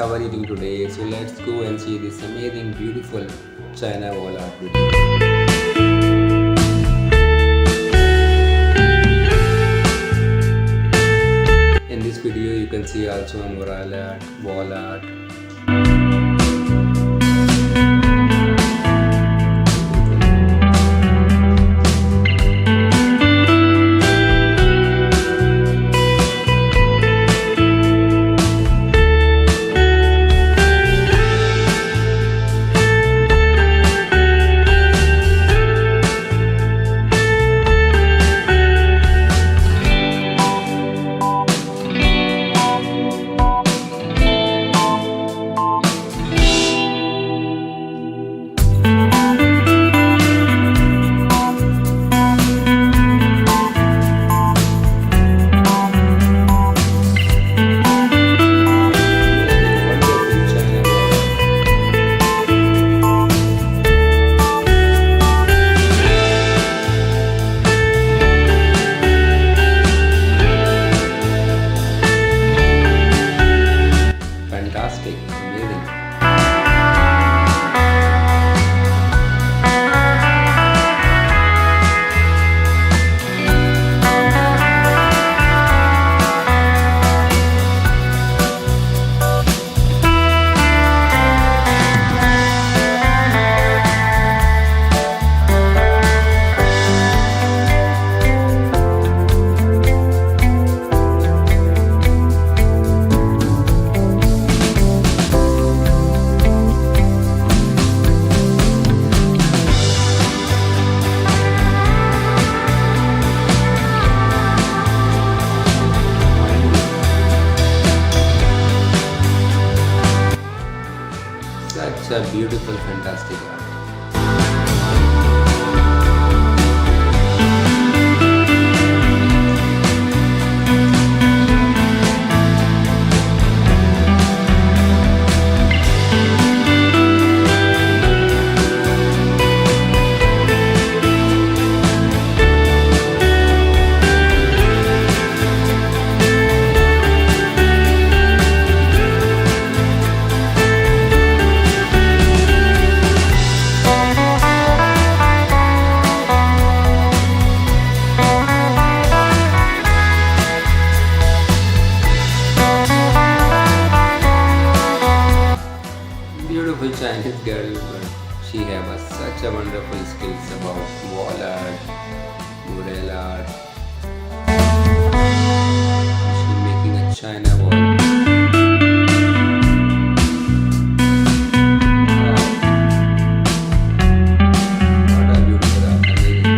how are you doing today? So let's go and see this amazing, beautiful China wall art video. In this video, you can see also a mural art, wall art. Fantastic, amazing. Such a beautiful, fantastic art. Beautiful Chinese girl, but she have such a wonderful skills about wall art, mural art. She making a China wall. Wow. What a beautiful art, amazing.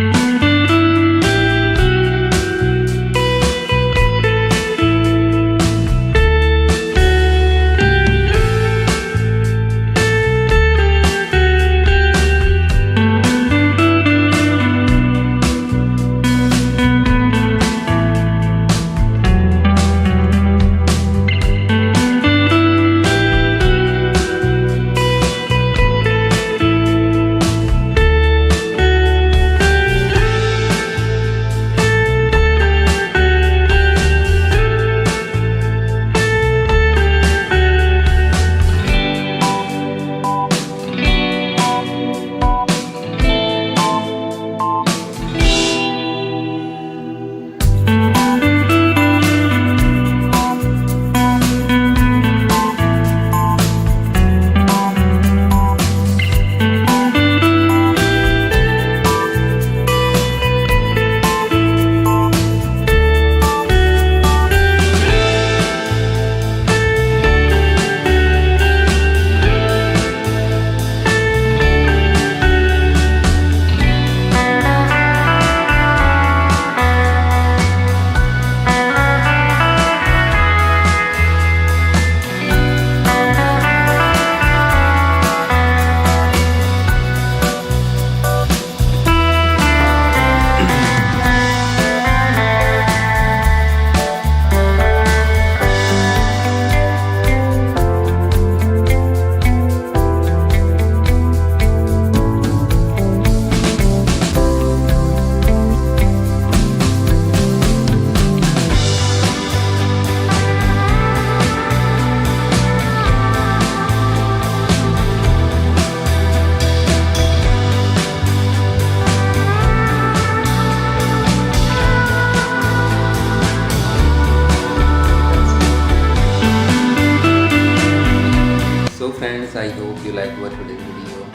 friends, I hope you liked our today's video.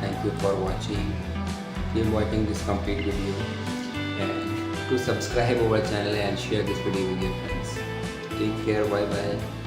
Thank you for watching. Keep watching this complete video and to subscribe our channel and share this video with your friends. Take care. Bye bye.